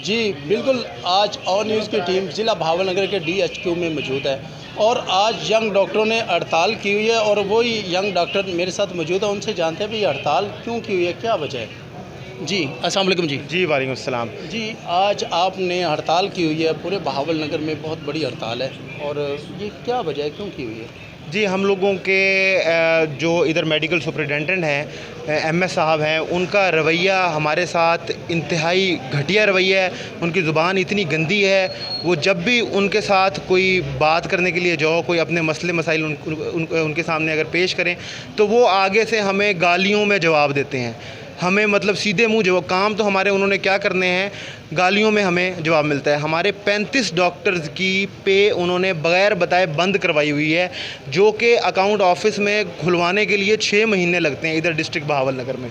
जी बिल्कुल, आज और न्यूज़ की टीम ज़िला भावनगर के DHQ में मौजूद है और आज यंग डॉक्टरों ने हड़ताल की हुई है और वही यंग डॉक्टर मेरे साथ मौजूद है। उनसे जानते हैं भी हड़ताल क्यों की हुई है, क्या वजह है। जी अस्सलाम वालेकुम जी। जी वालेकुम अस्सलाम। जी आज आपने हड़ताल की हुई है, पूरे भावनगर में बहुत बड़ी हड़ताल है और ये क्या वजह है, क्यों की हुई है। जी हम लोगों के जो इधर मेडिकल सुपरिटेंडेंट हैं MS साहब हैं, उनका रवैया हमारे साथ इंतहाई घटिया रवैया है। उनकी ज़ुबान इतनी गंदी है, वो जब भी उनके साथ कोई बात करने के लिए जाओ, कोई अपने मसले मसाइल उनके सामने अगर पेश करें तो वो आगे से हमें गालियों में जवाब देते हैं। हमें मतलब सीधे मुंह जवाब, काम तो हमारे उन्होंने क्या करने हैं, गालियों में हमें जवाब मिलता है। हमारे 35 डॉक्टर्स की पे उन्होंने बग़ैर बताए बंद करवाई हुई है, जो कि अकाउंट ऑफिस में खुलवाने के लिए 6 महीने लगते हैं इधर डिस्ट्रिक्ट बहावलनगर में।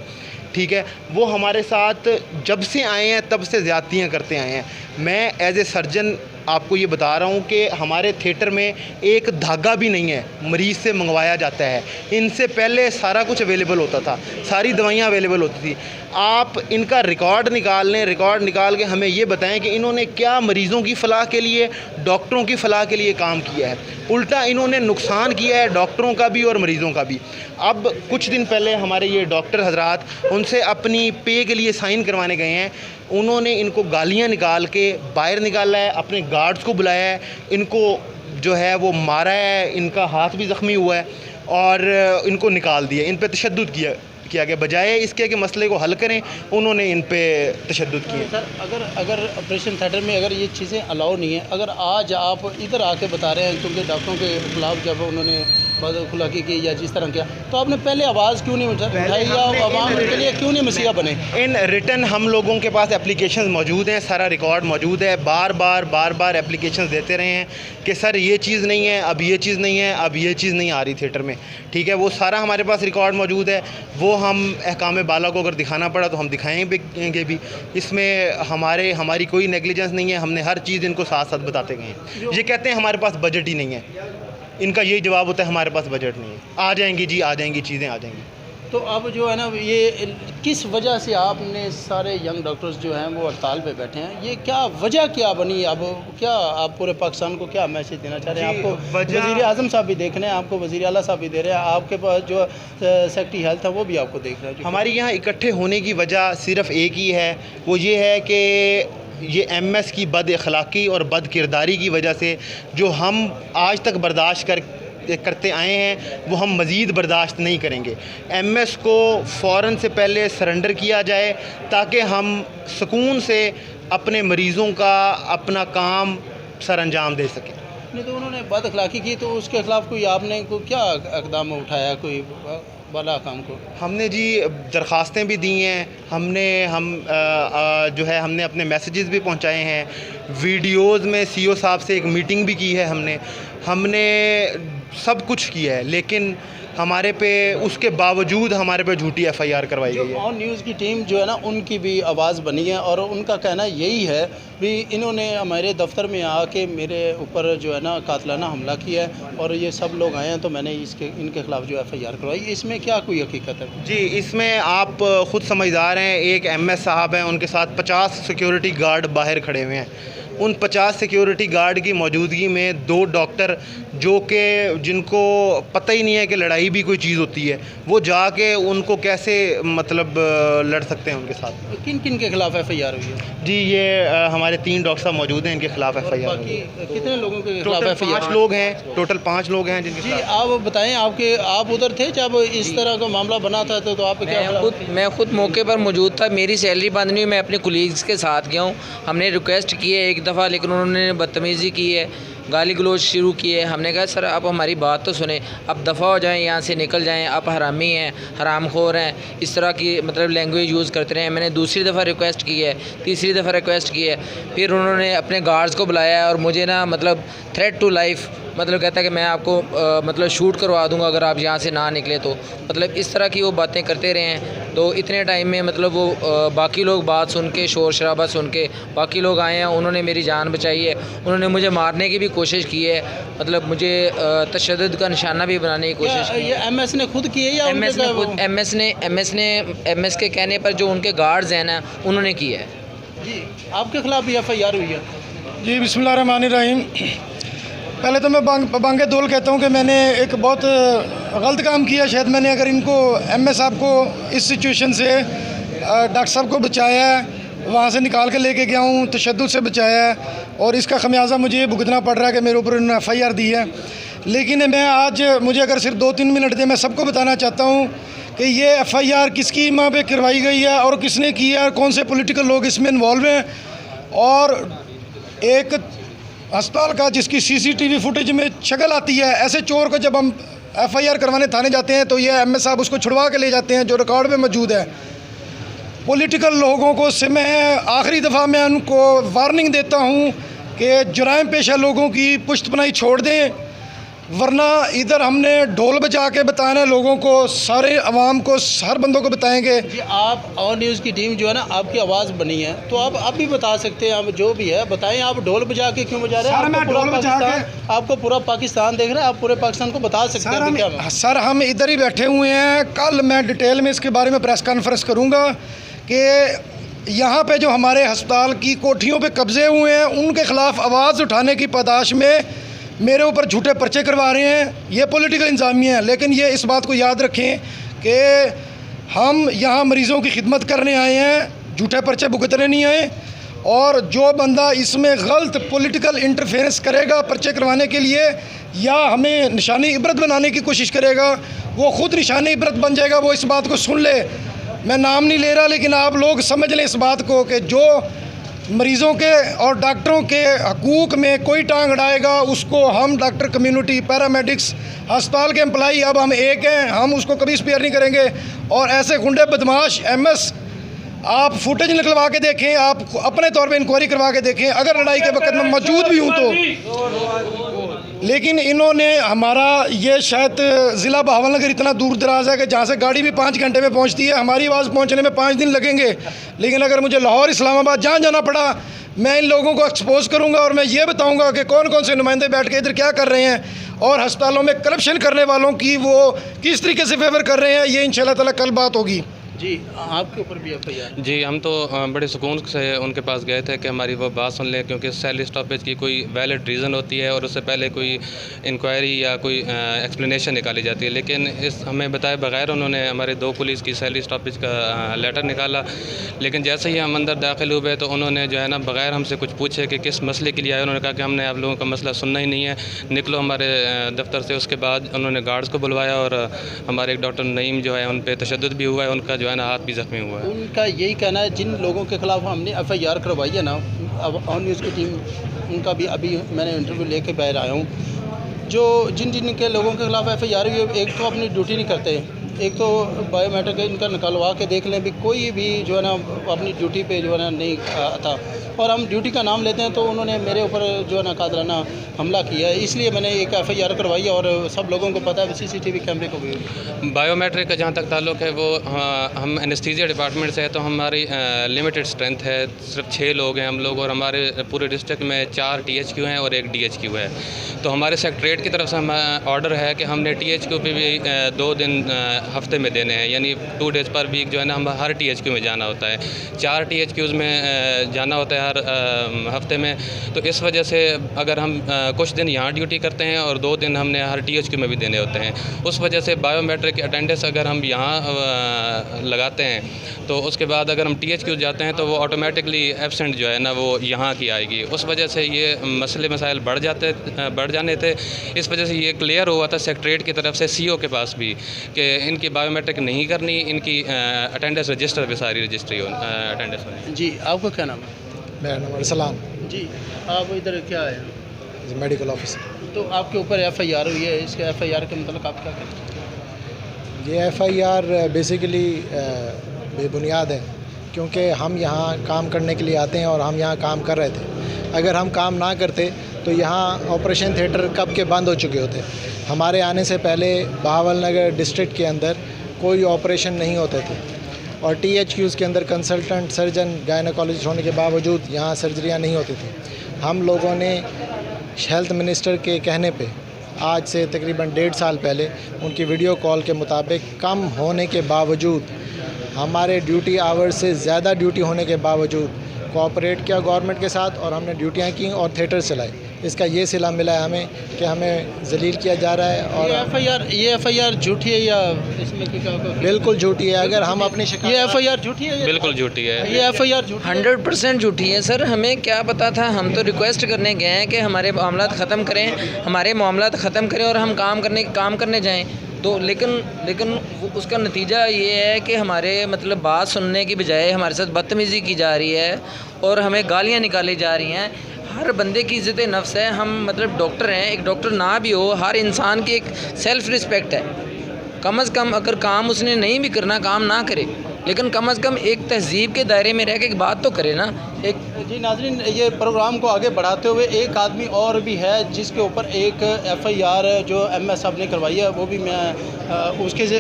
ठीक है, वो हमारे साथ जब से आए हैं तब से ज़्यादतियाँ करते आए हैं। मैं एज ए सर्जन आपको ये बता रहा हूँ कि हमारे थिएटर में एक धागा भी नहीं है, मरीज़ से मंगवाया जाता है। इनसे पहले सारा कुछ अवेलेबल होता था, सारी दवाइयाँ अवेलेबल होती थी। आप इनका रिकॉर्ड निकाल लें, रिकॉर्ड निकाल के हमें ये बताएं कि इन्होंने क्या मरीज़ों की फ़लाह के लिए, डॉक्टरों की फ़लाह के लिए काम किया है। उल्टा इन्होंने नुकसान किया है डॉक्टरों का भी और मरीज़ों का भी। अब कुछ दिन पहले हमारे ये डॉक्टर हजरात उनसे अपनी पे के लिए साइन करवाने गए हैं, उन्होंने इनको गालियाँ निकाल के बाहर निकाला है, अपने गार्ड्स को बुलाया है, इनको जो है वो मारा है, इनका हाथ भी ज़ख्मी हुआ है और इनको निकाल दिया। इन पे तशद्दुद किया गया, बजाय इसके कि मसले को हल करें, उन्होंने इन पे तशद्दुद किया। सर अगर ऑपरेशन थिएटर में अगर ये चीज़ें अलाउ नहीं है, अगर आज आप इधर आके बता रहे हैं क्योंकि डॉक्टरों के खिलाफ जब उन्होंने बदअखलाक़ी की या जिस तरह किया, तो आपने पहले आवाज़ क्यों नहीं उठाई या आवाम के लिए क्यों नहीं मसीहा बने। इन रिटर्न हम लोगों के पास एप्लीकेशन मौजूद हैं, सारा रिकॉर्ड मौजूद है। बार बार एप्लीकेशन देते रहे हैं कि सर ये चीज़ नहीं है, अब ये चीज़ नहीं है, अब ये चीज़ नहीं आ रही थिएटर में। ठीक है, वो सारा हमारे पास रिकॉर्ड मौजूद है। वो हम अहकाम बाला को अगर दिखाना पड़ा तो हम दिखाएंगे भी। इसमें हमारी कोई नेगलिजेंस नहीं है, हमने हर चीज़ इनको साथ साथ बताते गए हैं। ये कहते हैं हमारे पास बजट ही नहीं है, इनका यही जवाब होता है हमारे पास बजट नहीं है। आ जाएंगी जी, आ जाएंगी, चीज़ें आ जाएंगी। तो अब जो है ना, ये किस वजह से आपने सारे यंग डॉक्टर्स जो हैं वो हड़ताल पे बैठे हैं, ये क्या वजह क्या बनी। अब क्या आप पूरे पाकिस्तान को क्या मैसेज देना चाह रहे हैं। आपको वज़ीर आज़म साहब भी देख रहे हैं, आपको वज़ीर आला साहब भी दे रहे हैं, आपके पास जो सेक्रेटरी हेल्थ है वो भी आपको देख रहे हैं। हमारी यहाँ इकट्ठे होने की वजह सिर्फ़ एक ही है, वो ये है कि ये MS की बद अखलाक़ी और बद किरदारी की वजह से जो हम आज तक बर्दाश्त करते आए हैं वो हम मज़ीद बर्दाश्त नहीं करेंगे। MS को फ़ौरन से पहले सरेंडर किया जाए ताकि हम सुकून से अपने मरीज़ों का अपना काम सर अंजाम दे सकें। नहीं तो उन्होंने बद अखलाक़ी की तो उसके ख़िलाफ़ कोई आपने क्या इक़दाम उठाया, कोई वाला काम को। हमने जी दरख्वास्तें भी दी हैं, जो है हमने अपने मैसेजेस भी पहुंचाए हैं, वीडियोस में CO साहब से एक मीटिंग भी की है, हमने सब कुछ किया है, लेकिन हमारे पे उसके बावजूद हमारे पे झूठी FIR करवाई गई है। ऑन न्यूज़ की टीम जो है ना उनकी भी आवाज़ बनी है और उनका कहना यही है भी इन्होंने हमारे दफ्तर में आके मेरे ऊपर जो है ना कातलाना हमला किया है और ये सब लोग आए हैं तो मैंने इनके ख़िलाफ़ जो FIR करवाई। इसमें क्या कोई हकीकत है। जी इसमें आप ख़ुद समझदार हैं, एक MS साहब हैं, उनके साथ 50 सिक्योरिटी गार्ड बाहर खड़े हुए हैं। उन 50 सिक्योरिटी गार्ड की मौजूदगी में 2 डॉक्टर जो कि जिनको पता ही नहीं है कि लड़ाई भी कोई चीज़ होती है, वो जाके उनको कैसे मतलब लड़ सकते हैं उनके साथ। किन किन के खिलाफ़ FIR हुई है। जी ये हमारे 3 डॉक्टर साहब मौजूद हैं, इनके खिलाफ़ FIR हुई है। कितने लोगों के खिलाफ FIR। 5 लोग हैं, टोटल 5 लोग हैं जिनके। जी आप बताएं, आप उधर थे जब इस तरह का मामला बना था तो आप क्या। मैं खुद मौके पर मौजूद था, मेरी सैलरी बंद नहीं हुई, मैं अपने कुलीग्स के साथ गया हूँ। हमने रिक्वेस्ट की है एक दफ़ा, लेकिन उन्होंने बदतमीज़ी की है, गाली गलोच शुरू की है। हमने कहा सर आप हमारी बात तो सुने, अब दफ़ा हो जाएं, यहाँ से निकल जाएं, आप हरामी हैं, हरामखोर हैं, इस तरह की मतलब लैंग्वेज यूज़ करते रहे। मैंने दूसरी दफ़ा रिक्वेस्ट की है, तीसरी दफ़ा रिक्वेस्ट की है, फिर उन्होंने अपने गार्ड्स को बुलाया और मुझे ना मतलब थ्रेट टू लाइफ मतलब कहता है कि मैं आपको मतलब शूट करवा दूंगा अगर आप यहाँ से ना निकले तो। मतलब इस तरह की वो बातें करते रहे हैं। तो इतने टाइम में मतलब वो बाकी लोग बात सुन के, शोर शराबा सुन के बाकी लोग आए हैं, उन्होंने मेरी जान बचाई है। उन्होंने मुझे मारने की भी कोशिश की है, मतलब मुझे तशद्दुद का निशाना भी बनाने की कोशिश की। ये MS ने खुद की है या MS ने खुद MS के कहने पर जो उनके गार्ड्स हैं ना उन्होंने की है। जी, आपके खिलाफ भी FIR हुई है? जी बिस्मिल्लाहिर्रहमानिर्रहीम। पहले तो मैं बांगे दोल कहता हूँ कि मैंने एक बहुत गलत काम किया। शायद मैंने अगर इनको MS साहब को इस सिचुएशन से डॉक्टर साहब को बचाया है, वहाँ से निकाल के लेके गया हूँ, तशद्दुद से बचाया है, और इसका खमियाजा मुझे भुगतना पड़ रहा है कि मेरे ऊपर उन्होंने FIR दी है। लेकिन मैं आज, मुझे अगर सिर्फ 2-3 मिनट दे, मैं सबको बताना चाहता हूँ कि ये FIR किसकी माँ पे करवाई गई है और किसने की है और कौन से पॉलिटिकल लोग इसमें इन्वॉल्व हैं। और एक अस्पताल का जिसकी CCTV फुटेज में शक्ल आती है, ऐसे चोर को जब हम FIR करवाने थाने जाते हैं तो ये MS साहब उसको छुड़वा के ले जाते हैं, जो रिकॉर्ड में मौजूद है। पॉलिटिकल लोगों को से मैं आखिरी दफ़ा मैं उनको वार्निंग देता हूँ कि जुराइम पेशा लोगों की पुश्तपनाही छोड़ दें, वरना इधर हमने ढोल बजा के बताना है लोगों को, सारे अवाम को, हर बंदों को बताएंगे। जी, आप और न्यूज़ की टीम जो है ना, आपकी आवाज़ बनी है, तो आप भी बता सकते हैं, आप जो भी है बताएं। आप ढोल बजा के क्यों बजा रहे हैं? आपको पूरा पाकिस्तान देख रहा है, आप पूरे पाकिस्तान को बता सकते हैं क्या? सर, हम इधर ही बैठे हुए हैं। कल मैं डिटेल में इसके बारे में प्रेस कॉन्फ्रेंस करूँगा कि यहाँ पे जो हमारे अस्पताल की कोठियों पे कब्जे हुए हैं, उनके ख़िलाफ़ आवाज़ उठाने की पादाश में मेरे ऊपर झूठे पर्चे करवा रहे हैं। ये पॉलिटिकल इंतज़ामिया है। लेकिन ये इस बात को याद रखें कि हम यहाँ मरीज़ों की खिदमत करने आए हैं, झूठे पर्चे भुगतने नहीं आए। और जो बंदा इसमें गलत पॉलिटिकल इंटरफेरेंस करेगा पर्चे करवाने के लिए, या हमें निशानी इबरत बनाने की कोशिश करेगा, वो ख़ुद निशानी इबरत बन जाएगा। वो इस बात को सुन ले, मैं नाम नहीं ले रहा, लेकिन आप लोग समझ लें इस बात को कि जो मरीज़ों के और डॉक्टरों के हकूक़ में कोई टांग अड़ाएगा, उसको हम डॉक्टर कम्युनिटी, पैरामेडिक्स, अस्पताल के एम्प्लाई, अब हम एक हैं, हम उसको कभी स्पेयर नहीं करेंगे। और ऐसे गुंडे बदमाश MS, आप फुटेज निकलवा के देखें, आप अपने तौर पे इंक्वायरी करवा के देखें, अगर लड़ाई के वक्त में मौजूद भी हूँ तो। लेकिन इन्होंने हमारा, ये शायद ज़िला बहावलनगर इतना दूर दराज है कि जहाँ से गाड़ी भी 5 घंटे में पहुँचती है, हमारी आवाज़ पहुँचने में 5 दिन लगेंगे। लेकिन अगर मुझे लाहौर, इस्लामाबाद जहाँ जाना पड़ा, मैं इन लोगों को एक्सपोज करूँगा और मैं ये बताऊँगा कि कौन कौन से नुमाइंदे बैठ के इधर क्या कर रहे हैं और अस्पतालों में करप्शन करने वालों की वो किस तरीके से फेवर कर रहे हैं। ये इंशाल्लाह ताला कल बात होगी। जी, आपके ऊपर भी FIR? जी, हम तो बड़े सुकून से उनके पास गए थे कि हमारी वो बात सुन लें, क्योंकि सैलरी स्टॉपेज की कोई वैलिड रीज़न होती है और उससे पहले कोई इंक्वायरी या कोई एक्सप्लेनेशन निकाली जाती है। लेकिन इस हमें बताए बगैर उन्होंने हमारे 2 पुलिस की सैलरी स्टॉपेज का लेटर निकाला। लेकिन जैसे ही हम अंदर दाखिल हुए तो उन्होंने जो है ना, बगैर हमसे कुछ पूछे कि किस मसले के लिए आए, उन्होंने कहा कि हमने आप लोगों का मसला सुनना ही नहीं है, निकलो हमारे दफ्तर से। उसके बाद उन्होंने गार्ड्स को बुलवाया और हमारे एक डॉक्टर नईम जो है, उन पर तशद्दुद भी हुआ है, उनका जो है ना हाथ भी ज़ख्मी हुआ है। उनका यही कहना है, जिन लोगों के ख़िलाफ़ हमने FIR करवाई है ना, अब ऑन न्यूज़ की टीम, उनका भी अभी मैंने इंटरव्यू लेके बाहर आया हूँ, जो जिन के लोगों के ख़िलाफ़ FIR हुई है, एक तो अपनी ड्यूटी नहीं करते, एक तो बायोमेट्रिक इनका निकलवा के देख लें भी, कोई भी जो है ना अपनी ड्यूटी पे जो है ना नहीं आता, और हम ड्यूटी का नाम लेते हैं तो उन्होंने मेरे ऊपर जो है ना कातलाना हमला किया है। इसलिए मैंने एक FIR करवाई है और सब लोगों को पता है, CCTV कैमरे को भी। बायोमेट्रिक का जहाँ तक ताल्लुक़ है, वो हम एनेस्थीसिया डिपार्टमेंट से है, तो हमारी लिमिटेड स्ट्रेंथ है, सिर्फ 6 लोग हैं हम लोग, और हमारे पूरे डिस्ट्रिक्ट में 4 THQ हैं और 1 DHQ है। तो हमारे सेक्रेटरीट की तरफ से हम ऑर्डर है कि हमने THQ पे भी 2 दिन हफ्ते में देने हैं, यानी 2 डेज़ पर वीक जो है ना, हम हर THQ में जाना होता है। 4 THQs में जाना होता है हर हफ्ते में। तो इस वजह से अगर हम कुछ दिन यहाँ ड्यूटी करते हैं और 2 दिन हमने हर THQ में भी देने होते हैं, उस वजह से बायोमेट्रिक अटेंडेंस अगर हम यहाँ लगाते हैं तो उसके बाद अगर हम THQ जाते हैं तो वो ऑटोमेटिकली एब्सेंट जो है ना, वो यहाँ की आएगी। उस वजह से ये मसले मसाइल बढ़ जाने थे। इस वजह से ये क्लियर हुआ था सेक्रेटरीट की तरफ से CO के पास भी कि इनकी बायोमेट्रिक नहीं करनी, इनकी अटेंडेंस रजिस्टर पे सारी रजिस्ट्री अटेंडेंस होनी। जी, आपका क्या नाम है? मेरा नाम अरसलान। जी, आप इधर क्या है? Medical officer. तो आपके ऊपर FIR हुई है, इसके FIR के मतलब आप क्या कहते हैं? ये FIR बेसिकली बेबुनियाद है, क्योंकि हम यहाँ काम करने के लिए आते हैं और हम यहाँ काम कर रहे थे। अगर हम काम ना करते तो यहाँ ऑपरेशन थिएटर कब के बंद हो चुके होते। हमारे आने से पहले बहावलनगर डिस्ट्रिक्ट के अंदर कोई ऑपरेशन नहीं होते थे और THQs के अंदर कंसल्टेंट सर्जन गायनेकोलॉजिस्ट होने के बावजूद यहाँ सर्जरियाँ नहीं होती थी। हम लोगों ने हेल्थ मिनिस्टर के कहने पे आज से तकरीबन 1.5 साल पहले उनकी वीडियो कॉल के मुताबिक कम होने के बावजूद, हमारे ड्यूटी आवर्स से ज़्यादा ड्यूटी होने के बावजूद कोऑपरेट किया गवर्नमेंट के साथ और हमने ड्यूटियाँ की और थिएटर चलाए। इसका ये सिला मिला है हमें कि हमें जलील किया जा रहा है। और ये एफआईआर झूठी है या इसमें क्या बिल्कुल झूठी है। अगर हम अपनी ये एफआईआर झूठी है? बिल्कुल झूठी है ये एफआईआर झूठी है? 100% झूठी है सर। हमें क्या पता था, हम तो रिक्वेस्ट करने गए हैं कि हमारे मामलात ख़त्म करें, हमारे मामलात ख़त्म करें और हम काम करने जाएं। तो लेकिन उसका नतीजा ये है कि हमारे मतलब बात सुनने की बजाय हमारे साथ बदतमीज़ी की जा रही है और हमें गालियाँ निकाली जा रही हैं। हर बंदे की इज़्ज़त नफ्स है। हम मतलब डॉक्टर हैं, एक डॉक्टर ना भी हो, हर इंसान की एक सेल्फ़ रिस्पेक्ट है। कम अज़ कम अगर काम उसने नहीं भी करना, काम ना करे, लेकिन कम अज़ कम एक तहज़ीब के दायरे में रह के एक बात तो करे ना। एक जी नाज़रीन, ये प्रोग्राम को आगे बढ़ाते हुए एक आदमी और भी है जिसके ऊपर एक एफआईआर जो एमएस साहब ने करवाई है, वो भी मैं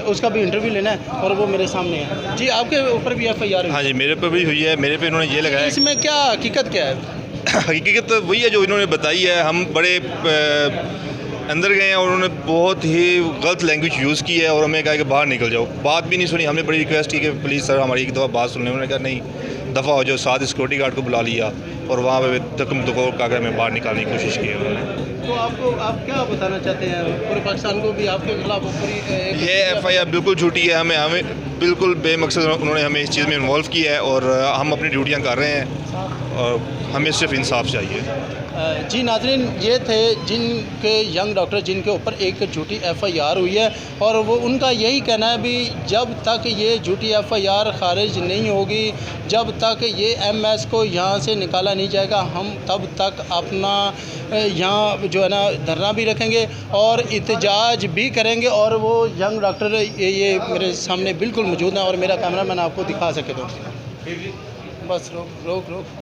उसका भी इंटरव्यू लेना है और वो मेरे सामने है। जी, आपके ऊपर भी एफआईआर है? हाँ जी, मेरे पे भी हुई है। मेरे पे इन्होंने ये लगाया है। इसमें क्या हकीकत क्या है? हकीकत वही है जो इन्होंने बताई है। हम बड़े अंदर गए हैं और उन्होंने बहुत ही गलत लैंग्वेज यूज़ की है और हमें कहा कि बाहर निकल जाओ। बात भी नहीं सुनी। हमने बड़ी रिक्वेस्ट की कि प्लीज़ सर हमारी एक दफ़ा बात सुन लें। उन्होंने कहा नहीं, दफ़ा हो जाओ। साथ सिक्योरिटी गार्ड को बुला लिया और वहाँ पे तकम तको कागज़ में बाहर निकालने की कोशिश की उन्होंने। तो आप क्या बताना चाहते हैं पूरे पाकिस्तान को भी आपके खिलाफ पूरी ये एफआईआर बिल्कुल झूठी है। हमें बिल्कुल बेमकसद उन्होंने हमें इस चीज़ में इन्वॉल्व किया है और हम अपनी ड्यूटियाँ कर रहे हैं और हमें सिर्फ इंसाफ चाहिए। जी नाज़रीन, ये थे जिनके यंग डॉक्टर जिनके ऊपर एक झूठी एफआईआर हुई है और वो उनका यही कहना है भी जब तक ये झूठी एफआईआर खारिज नहीं होगी, जब तक ये एमएस को यहाँ से निकाला नहीं जाएगा, हम तब तक अपना यहाँ जो है ना धरना भी रखेंगे और एहतजाज भी करेंगे। और वो यंग डॉक्टर ये मेरे सामने बिल्कुल मौजूद हैं और मेरा कैमरामैन आपको दिखा सके तो बस रोक।